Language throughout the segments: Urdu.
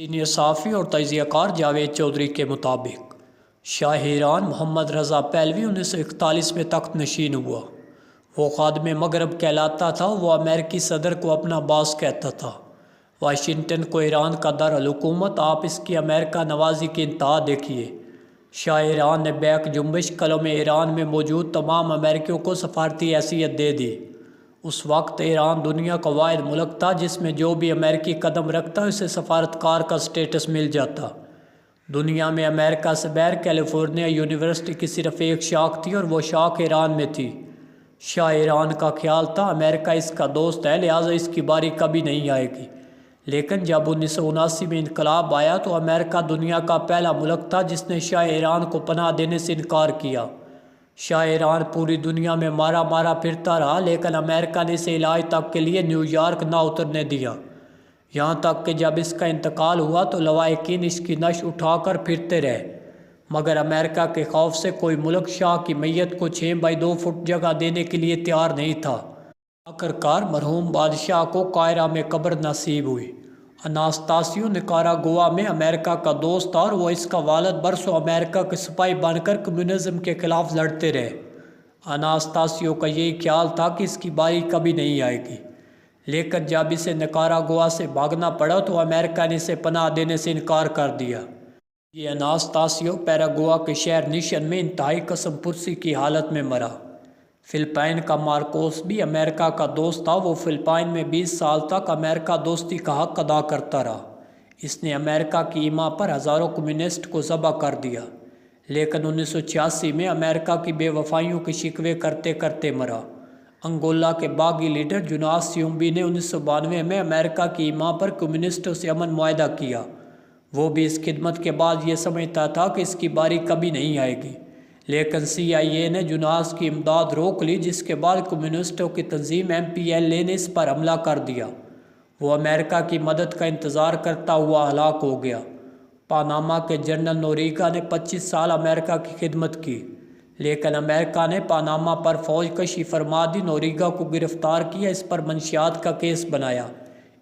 سینئر صحافی اور تجزیہ کار جاوید چودھری کے مطابق شاہ ایران محمد رضا پہلوی 1941 میں تخت نشین ہوا۔ وہ خادم مغرب کہلاتا تھا۔ وہ امریکی صدر کو اپنا باس کہتا تھا۔ واشنگٹن کو ایران کا دارالحکومت، آپ اس کی امریکہ نوازی کی انتہا دیکھیے۔ شاہ ایران نے بیک جنبش قلم ایران میں موجود تمام امریکیوں کو سفارتی حیثیت دے دی۔ اس وقت ایران دنیا کا واحد ملک تھا جس میں جو بھی امریکی قدم رکھتا اسے سفارتکار کا سٹیٹس مل جاتا۔ دنیا میں امریکہ سے بغیر کیلیفورنیا یونیورسٹی کی صرف ایک شاخ تھی اور وہ شاخ ایران میں تھی۔ شاہ ایران کا خیال تھا امریکہ اس کا دوست ہے، لہٰذا اس کی باری کبھی نہیں آئے گی۔ لیکن جب 1979 میں انقلاب آیا تو امریکہ دنیا کا پہلا ملک تھا جس نے شاہ ایران کو پناہ دینے سے انکار کیا۔ شاہ ایران پوری دنیا میں مارا مارا پھرتا رہا، لیکن امریکہ نے اسے علاج تک کے لیے نیو یارک نہ اترنے دیا۔ یہاں تک کہ جب اس کا انتقال ہوا تو لواحقین اس کی نعش اٹھا کر پھرتے رہے، مگر امریکہ کے خوف سے کوئی ملک شاہ کی میت کو 6x2 فٹ جگہ دینے کے لیے تیار نہیں تھا۔ آخرکار مرحوم بادشاہ کو قاہرہ میں قبر نصیب ہوئی۔ اناستاسیو نکاراگوا میں امریکہ کا دوست تھا اور وہ اس کا والد برسوں امریکہ کے سپاہی بن کر کمیونزم کے خلاف لڑتے رہے۔ اناستاسیو کا یہی خیال تھا کہ اس کی باری کبھی نہیں آئے گی، لیکن جب اسے نکاراگوا سے بھاگنا پڑا تو امریکہ نے اسے پناہ دینے سے انکار کر دیا۔ یہ اناستاسیو پیراگوا کے شہر نیشن میں انتہائی قسم پرسی کی حالت میں مرا۔ فلپائن کا مارکوس بھی امریکہ کا دوست تھا۔ وہ فلپائن میں 20 سال تک امریکہ دوستی کا حق ادا کرتا رہا۔ اس نے امریکہ کی ایما پر ہزاروں کمیونسٹ کو ذبح کر دیا، لیکن 1986 میں امریکہ کی بے وفائیوں کے شکوے کرتے کرتے مرا۔ انگولا کے باغی لیڈر جوناس سیومبی نے 1992 میں امریکہ کی ایما پر کمیونسٹوں سے امن معاہدہ کیا۔ وہ بھی اس خدمت کے بعد یہ سمجھتا تھا کہ اس کی باری کبھی نہیں آئے گی، لیکن CIA نے جوناس کی امداد روک لی، جس کے بعد کمیونسٹوں کی تنظیم MPLA نے اس پر حملہ کر دیا۔ وہ امریکہ کی مدد کا انتظار کرتا ہوا ہلاک ہو گیا۔ پاناما کے جنرل نوریگا نے 25 سال امریکہ کی خدمت کی، لیکن امریکہ نے پاناما پر فوج کشی فرما دی۔ نوریگا کو گرفتار کیا، اس پر منشیات کا کیس بنایا،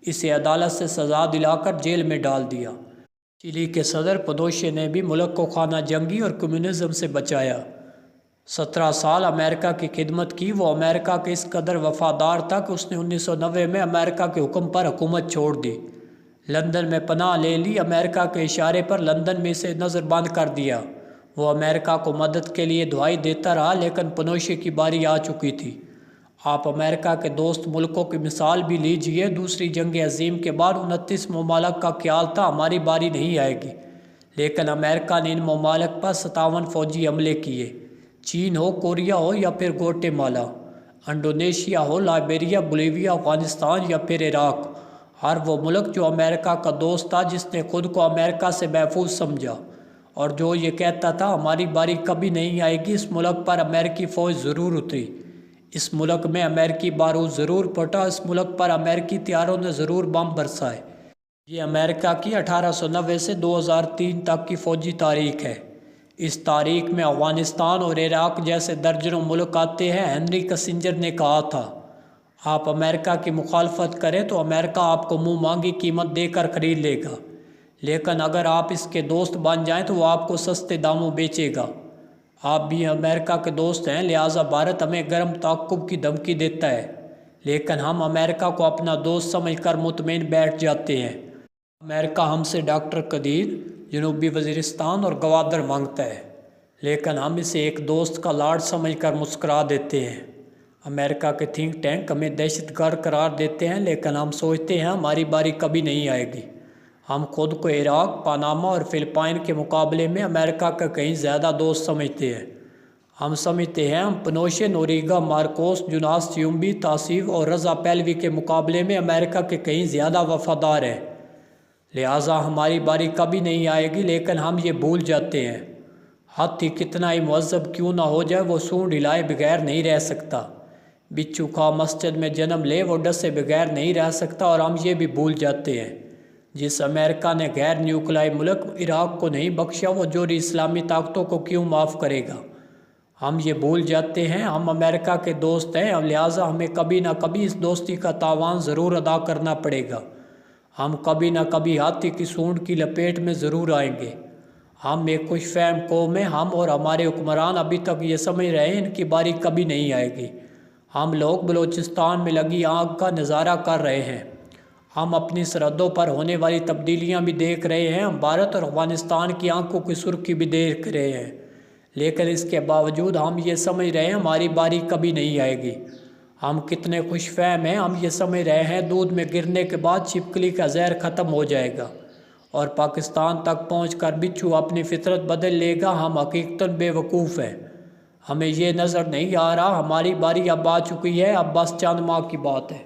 اسے عدالت سے سزا دلا کر جیل میں ڈال دیا۔ چلی کے صدر پنوشے نے بھی ملک کو خانہ جنگی اور کمیونزم سے بچایا۔ 17 سال امریکہ کی خدمت کی۔ وہ امریکہ کے اس قدر وفادار تھا کہ اس نے 1990 میں امریکہ کے حکم پر حکومت چھوڑ دی، لندن میں پناہ لے لی۔ امریکہ کے اشارے پر لندن میں اسے نظر بند کر دیا۔ وہ امریکہ کو مدد کے لیے دعائی دیتا رہا، لیکن پنوشے کی باری آ چکی تھی۔ آپ امریکہ کے دوست ملکوں کی مثال بھی لیجئے۔ دوسری جنگ عظیم کے بعد 29 ممالک کا خیال تھا ہماری باری نہیں آئے گی، لیکن امریکہ نے ان ممالک پر 57 فوجی حملے کیے۔ چین ہو، کوریا ہو یا پھر گوٹے مالا، انڈونیشیا ہو، لائبیریا، بولیویا، افغانستان یا پھر عراق، ہر وہ ملک جو امریکہ کا دوست تھا، جس نے خود کو امریکہ سے محفوظ سمجھا اور جو یہ کہتا تھا ہماری باری کبھی نہیں آئے گی، اس ملک پر امریکی فوج ضرور اتری، اس ملک میں امریکی بارود ضرور پھٹا، اس ملک پر امریکی طیاروں نے ضرور بم برسائے۔ یہ امریکہ کی 1890 سے 2003 تک کی فوجی تاریخ ہے۔ اس تاریخ میں افغانستان اور عراق جیسے درجنوں ملک آتے ہیں۔ ہنری کسنجر نے کہا تھا، آپ امریکہ کی مخالفت کریں تو امریکہ آپ کو منہ مانگی قیمت دے کر خرید لے گا، لیکن اگر آپ اس کے دوست بن جائیں تو وہ آپ کو سستے داموں بیچے گا۔ آپ بھی امریکہ کے دوست ہیں، لہٰذا بھارت ہمیں گرم تعقب کی دھمکی دیتا ہے، لیکن ہم امریکہ کو اپنا دوست سمجھ کر مطمئن بیٹھ جاتے ہیں۔ امریکہ ہم سے ڈاکٹر قدیر، جنوبی وزیرستان اور گوادر مانگتا ہے، لیکن ہم اسے ایک دوست کا لاڈ سمجھ کر مسکرا دیتے ہیں۔ امریکہ کے تھنک ٹینک ہمیں دہشت گرد قرار دیتے ہیں، لیکن ہم سوچتے ہیں ہماری باری کبھی نہیں آئے گی۔ ہم خود کو عراق، پاناما اور فلپائن کے مقابلے میں امریکہ کا کہیں زیادہ دوست سمجھتے ہیں۔ ہم سمجھتے ہیں ہم پنوشے، نوریگا، مارکوس، جوناس سیومبی، تاسیف اور رضا پہلوی کے مقابلے میں امریکہ کے کہیں زیادہ وفادار ہیں، لہٰذا ہماری باری کبھی نہیں آئے گی، لیکن ہم یہ بھول جاتے ہیں۔ ہاتھی کتنا ہی مہذب کیوں نہ ہو جائے، وہ سونڈ ہلائے بغیر نہیں رہ سکتا۔ بچھو خواہ مسجد میں جنم لے، وہ ڈسے بغیر نہیں رہ سکتا، اور ہم یہ بھی بھول جاتے ہیں جس امریکہ نے غیر نیوکلیائی ملک عراق کو نہیں بخشا، وہ جوہری اسلامی طاقتوں کو کیوں معاف کرے گا۔ ہم یہ بھول جاتے ہیں ہم امریکہ کے دوست ہیں، لہٰذا ہمیں کبھی نہ کبھی اس دوستی کا تاوان ضرور ادا کرنا پڑے گا۔ ہم کبھی نہ کبھی ہاتھی کی سونڈ کی لپیٹ میں ضرور آئیں گے۔ ہم ایک خوش فہم قوم ہیں، ہم اور ہمارے حکمران ابھی تک یہ سمجھ رہے ہیں ان کی باری کبھی نہیں آئے گی۔ ہم لوگ بلوچستان میں لگی آگ کا نظارہ کر رہے ہیں، ہم اپنی سرحدوں پر ہونے والی تبدیلیاں بھی دیکھ رہے ہیں، ہم بھارت اور افغانستان کی آنکھوں کی سرخی بھی دیکھ رہے ہیں، لیکن اس کے باوجود ہم یہ سمجھ رہے ہیں ہماری باری کبھی نہیں آئے گی۔ ہم کتنے خوش فہم ہیں، ہم یہ سمجھ رہے ہیں دودھ میں گرنے کے بعد چھپکلی کا زہر ختم ہو جائے گا اور پاکستان تک پہنچ کر بچھو اپنی فطرت بدل لے گا۔ ہم حقیقتاً بے وقوف ہیں، ہمیں یہ نظر نہیں آ رہا ہماری باری اب آ چکی ہے، اب بس چند ماہ کی بات ہے۔